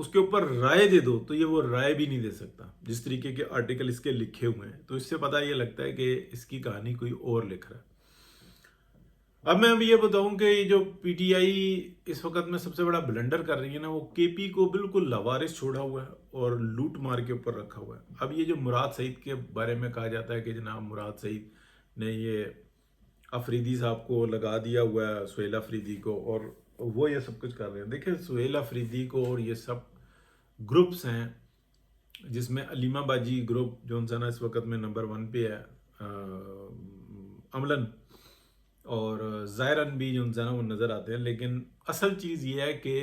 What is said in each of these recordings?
اس کے اوپر رائے دے دو تو یہ وہ رائے بھی نہیں دے سکتا، جس طریقے کے آرٹیکل اس کے لکھے ہوئے ہیں، تو اس سے پتہ یہ لگتا ہے کہ اس کی کہانی کوئی اور لکھ رہا ہے۔ اب میں یہ بتاؤں کہ یہ جو پی ٹی آئی اس وقت میں سب سے بڑا بلنڈر کر رہی ہے نا، وہ کے پی کو بالکل لاوارث چھوڑا ہوا ہے اور لوٹ مار کے اوپر رکھا ہوا ہے۔ اب یہ جو مراد سعید کے بارے میں کہا جاتا ہے کہ جناب مراد سعید نے یہ افریدی صاحب کو لگا دیا ہوا ہے، سہیل افریدی کو، اور وہ یہ سب کچھ کر رہے ہیں۔ دیکھیں سہیل افریدی کو اور یہ سب گروپس ہیں، جس میں علیمہ باجی گروپ جو انسانا اس وقت میں نمبر 1 پہ ہے، عملاً، اور ظاہراً بھی جو انسانا وہ نظر آتے ہیں، لیکن اصل چیز یہ ہے کہ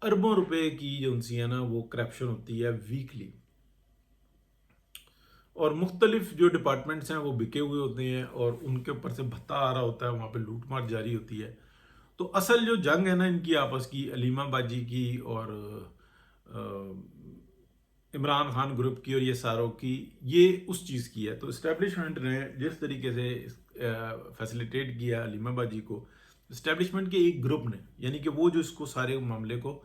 اربوں روپے کی جو انسی ہے نا وہ کرپشن ہوتی ہے ویکلی، اور مختلف جو ڈپارٹمنٹس ہیں وہ بکے ہوئے ہوتے ہیں اور ان کے اوپر سے بھتہ آ رہا ہوتا ہے، وہاں پہ لوٹ مار جاری ہوتی ہے۔ تو اصل جو جنگ ہے نا ان کی آپس کی، علیمہ باجی کی اور عمران خان گروپ کی اور یہ ساروں کی، یہ اس چیز کی ہے۔ تو اسٹیبلشمنٹ نے جس طریقے سے فیسلیٹیٹ کیا علیمہ باجی کو، اسٹیبلشمنٹ کے ایک گروپ نے، یعنی کہ وہ جو اس کو سارے معاملے کو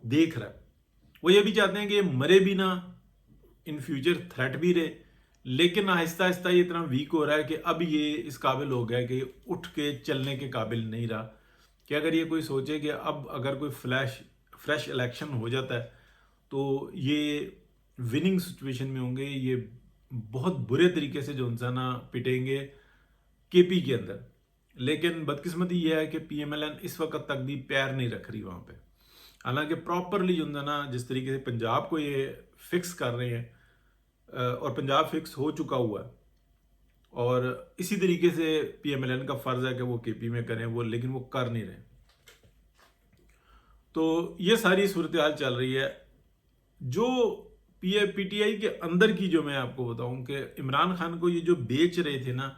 دیکھ رہا ہے، وہ یہ بھی چاہتے ہیں کہ یہ مرے بھی نہ، ان فیوچر تھریٹ بھی رہے، لیکن آہستہ آہستہ یہ اتنا ویک ہو رہا ہے کہ اب یہ اس قابل ہو گیا کہ یہ اٹھ کے چلنے کے قابل نہیں رہا، کہ اگر یہ کوئی سوچے کہ اب اگر کوئی فریش الیکشن ہو جاتا ہے تو یہ وننگ سچویشن میں ہوں گے، یہ بہت برے طریقے سے جو انسانہ پٹیں گے کے پی کے اندر۔ لیکن بدقسمتی یہ ہے کہ پی ایم ایل این اس وقت تک بھی پیر نہیں رکھ رہی وہاں پہ، حالانکہ پراپرلی جو نا جس طریقے سے پنجاب کو یہ فکس کر رہے ہیں، اور پنجاب فکس ہو چکا ہوا ہے، اور اسی طریقے سے پی ایم ایل این کا فرض ہے کہ وہ کے پی میں کریں وہ، لیکن وہ کر نہیں رہے۔ تو یہ ساری صورتحال چل رہی ہے۔ جو پی ٹی آئی کے اندر کی جو میں آپ کو بتاؤں کہ عمران خان کو یہ جو بیچ رہے تھے نا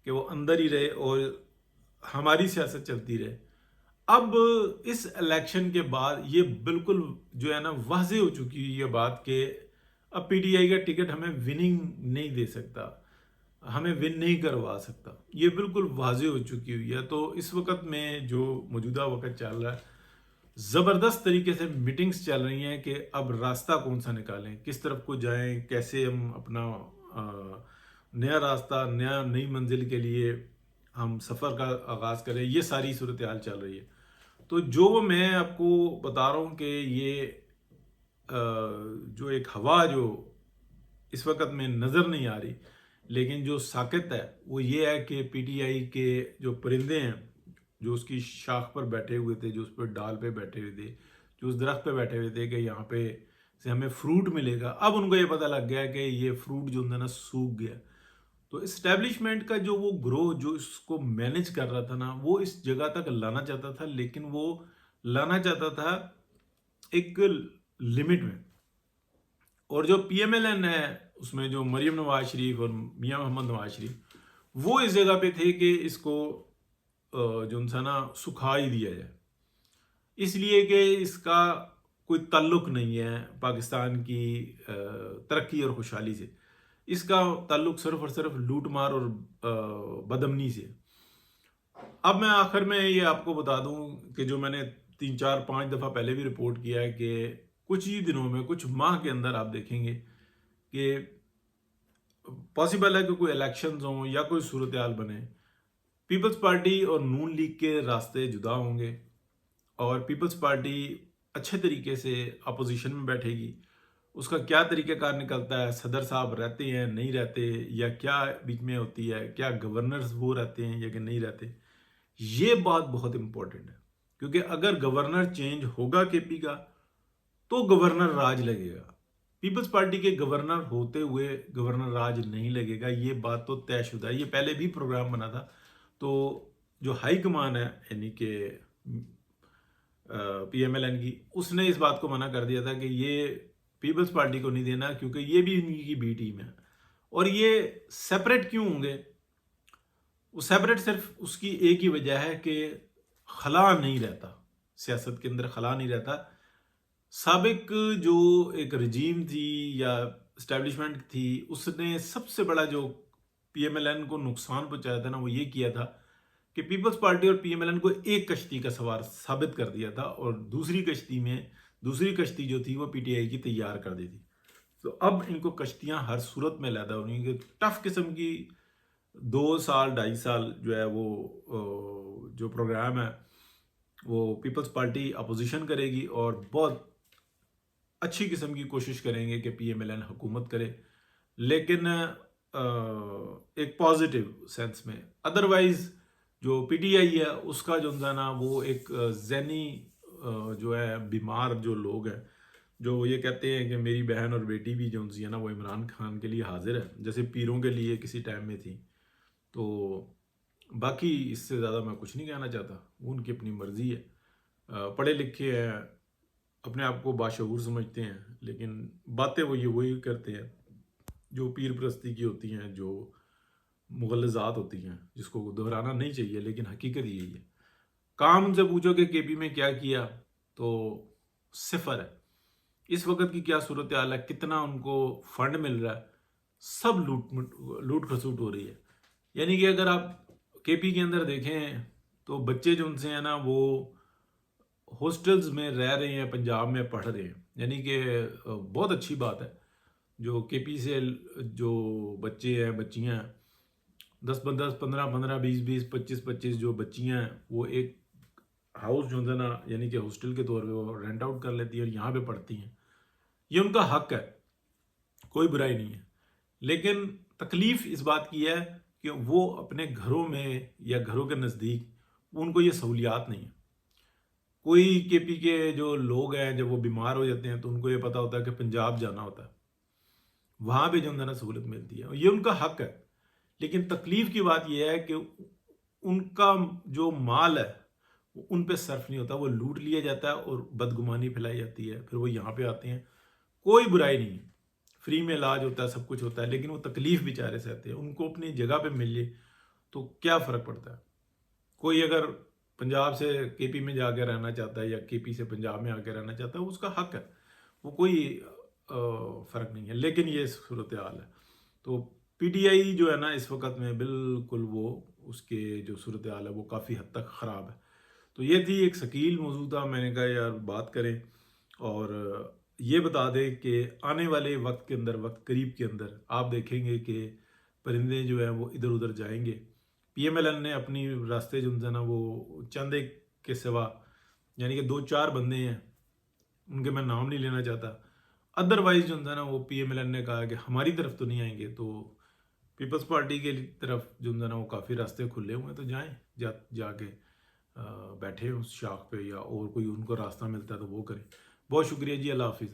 کہ وہ اندر ہی رہے اور ہماری سیاست چلتی رہے، اب اس الیکشن کے بعد یہ بالکل جو ہے نا واضح ہو چکی ہے یہ بات کہ اب پی ٹی آئی کا ٹکٹ ہمیں وننگ نہیں دے سکتا، ہمیں ون نہیں کروا سکتا، یہ بالکل واضح ہو چکی ہوئی ہے۔ تو اس وقت میں جو موجودہ وقت چل رہا ہے، زبردست طریقے سے میٹنگز چل رہی ہیں کہ اب راستہ کون سا نکالیں، کس طرف کو جائیں، کیسے ہم اپنا نیا راستہ، نئی منزل کے لیے ہم سفر کا آغاز کریں، یہ ساری صورتحال چل رہی ہے۔ تو جو میں آپ کو بتا رہا ہوں کہ یہ جو ایک ہوا جو اس وقت میں نظر نہیں آ رہی، لیکن جو ساکت ہے وہ یہ ہے کہ پی ٹی آئی کے جو پرندے ہیں، جو اس کی شاخ پر بیٹھے ہوئے تھے، جو اس پر ڈال پہ بیٹھے ہوئے تھے، جو اس درخت پہ بیٹھے ہوئے تھے کہ یہاں پہ سے ہمیں فروٹ ملے گا، اب ان کو یہ پتہ لگ گیا کہ یہ فروٹ جو نا سوکھ گیا۔ تو اسٹیبلشمنٹ کا جو وہ گروہ جو اس کو مینج کر رہا تھا نا، وہ اس جگہ تک لانا چاہتا تھا، لیکن وہ لانا چاہتا تھا ایک لمٹ میں۔ اور جو پی ایم ایل این ہے اس میں جو مریم نواز شریف اور میاں محمد نواز شریف، وہ اس جگہ پہ تھے کہ اس کو جو انسانا سکھا ہی دیا جائے، اس لیے کہ اس کا کوئی تعلق نہیں ہے پاکستان کی ترقی اور خوشحالی سے، اس کا تعلق صرف اور صرف لوٹ مار اور بدامنی سے۔ اب میں آخر میں یہ آپ کو بتا دوں کہ جو میں نے 3 4 5 دفعہ پہلے بھی رپورٹ کیا ہے کہ کچھ ہی دنوں میں، کچھ ماہ کے اندر آپ دیکھیں گے کہ پاسبل ہے کہ کوئی الیکشنز ہوں یا کوئی صورتحال بنے، پیپلز پارٹی اور نون لیگ کے راستے جدا ہوں گے، اور پیپلز پارٹی اچھے طریقے سے اپوزیشن میں بیٹھے گی۔ اس کا کیا طریقہ کار نکلتا ہے، صدر صاحب رہتے ہیں نہیں رہتے، یا کیا بیچ میں ہوتی ہے، کیا گورنرز وہ رہتے ہیں یا کہ نہیں رہتے، یہ بات بہت امپورٹنٹ ہے، کیونکہ اگر گورنر چینج ہوگا کے پی کا تو گورنر راج لگے گا، پیپلز پارٹی کے گورنر ہوتے ہوئے گورنر راج نہیں لگے گا، یہ بات تو طے شدہ ہے۔ یہ پہلے بھی پروگرام بنا تھا، تو جو ہائی کمان ہے یعنی کہ پی ایم ایل این کی، اس نے اس بات کو منع کر دیا تھا کہ یہ پیپلز پارٹی کو نہیں دینا، کیونکہ یہ بھی ان کی بی ٹیم ہے۔ اور یہ سیپریٹ کیوں ہوں گے؟ وہ سیپریٹ صرف اس کی ایک ہی وجہ ہے کہ خلا نہیں رہتا، سیاست کے اندر خلا نہیں رہتا۔ سابق جو ایک رجیم تھی یا اسٹیبلشمنٹ تھی، اس نے سب سے بڑا جو پی ایم ایل این کو نقصان پہنچایا تھا نا، وہ یہ کیا تھا کہ پیپلز پارٹی اور پی ایم ایل این کو ایک کشتی کا سوار ثابت کر دیا تھا، اور دوسری کشتی میں دوسری کشتی جو تھی وہ پی ٹی آئی کی تیار کر دی تھی. تو اب ان کو کشتیاں ہر صورت میں علیحدہ ہونی کہ ٹف قسم کی 2 سال 2.5 سال جو ہے وہ جو پروگرام ہے وہ پیپلز پارٹی اپوزیشن کرے گی اور بہت اچھی قسم کی کوشش کریں گے کہ پی ایم ایل این حکومت کرے، لیکن ایک پازیٹیو سینس میں. ادروائز جو پی ٹی آئی ہے اس کا جو ہے نا وہ ایک ذہنی جو ہے بیمار جو لوگ ہیں جو یہ کہتے ہیں کہ میری بہن اور بیٹی بھی جو ہے نا وہ عمران خان کے لیے حاضر ہے، جیسے پیروں کے لیے کسی ٹائم میں تھی. تو باقی اس سے زیادہ میں کچھ نہیں کہنا چاہتا، وہ ان کی اپنی مرضی ہے. پڑھے لکھے ہیں، اپنے آپ کو باشعور سمجھتے ہیں، لیکن باتیں وہی کرتے ہیں جو پیر پرستی کی ہوتی ہیں، جو مغلظات ہوتی ہیں جس کو دہرانا نہیں چاہیے، لیکن حقیقت یہی ہے. کام ان سے پوچھو کہ کے پی میں کیا کیا تو صفر ہے. اس وقت کی کیا صورتحال ہے، کتنا ان کو فنڈ مل رہا ہے، سب لوٹ کھسوٹ ہو رہی ہے. یعنی کہ اگر آپ کے پی کے اندر دیکھیں تو بچے جو ان سے ہیں نا وہ ہاسٹلز میں رہ رہے ہیں، پنجاب میں پڑھ رہے ہیں. یعنی کہ بہت اچھی بات ہے جو کے پی سے جو بچے ہیں بچیاں ہیں 10 15 20 25 جو بچیاں ہیں وہ ایک ہاؤس جو ہے نا یعنی کہ ہاسٹل کے طور پہ وہ رینٹ آؤٹ کر لیتی ہیں اور یہاں پہ پڑھتی ہیں. یہ ان کا حق ہے، کوئی برائی نہیں ہے. لیکن تکلیف اس بات کی ہے کہ وہ اپنے گھروں میں یا گھروں کے نزدیک ان کو یہ سہولیات نہیں ہیں. کوئی کے پی کے جو لوگ ہیں جب وہ بیمار ہو جاتے ہیں تو ان کو یہ پتا ہوتا ہے کہ پنجاب جانا ہوتا ہے، وہاں پہ جو ہے نا سہولت ملتی ہے، یہ ان کا حق ہے. لیکن تکلیف کی بات یہ ہے کہ ان کا جو مال ہے وہ ان پہ صرف نہیں ہوتا، وہ لوٹ لیا جاتا ہے اور بدگمانی پھیلائی جاتی ہے. پھر وہ یہاں پہ آتے ہیں، کوئی برائی نہیں ہے، فری میں علاج ہوتا ہے، سب کچھ ہوتا ہے، لیکن وہ تکلیف بیچارے سہتے ہیں. ان کو اپنی جگہ پہ مل جائے تو کیا فرق پڑتا ہے. کوئی اگر پنجاب سے کے پی میں جا کے رہنا چاہتا ہے یا کے پی سے پنجاب میں آ کے رہنا چاہتا ہے وہ اس کا حق ہے، وہ کوئی فرق نہیں ہے. لیکن یہ صورتحال ہے. تو پی ٹی آئی جو ہے نا اس وقت میں بالکل وہ اس کے جو صورتحال ہے وہ کافی حد تک خراب ہے. تو یہ تھی ایک ثقیل موضوع تھا، میں نے کہا یار بات کریں اور یہ بتا دیں کہ آنے والے وقت کے اندر، وقت قریب کے اندر آپ دیکھیں گے کہ پرندے جو ہیں وہ ادھر ادھر جائیں گے. پی ایم ایل این نے اپنی راستے جو ہے نا وہ چند ایک کے سوا یعنی کہ 2 4 بندے ہیں، ان کے میں نام نہیں لینا چاہتا، ادروائز جو ہے نا وہ پی ایم ایل این نے کہا کہ ہماری طرف تو نہیں آئیں گے. تو پیپلز پارٹی کے طرف جو ہے نا وہ کافی راستے کھلے ہوئے ہیں، تو جائیں جا کے بیٹھے اس شاخ پہ یا اور کوئی ان کو راستہ ملتا ہے تو وہ کریں. بہت شکریہ جی، اللہ حافظ.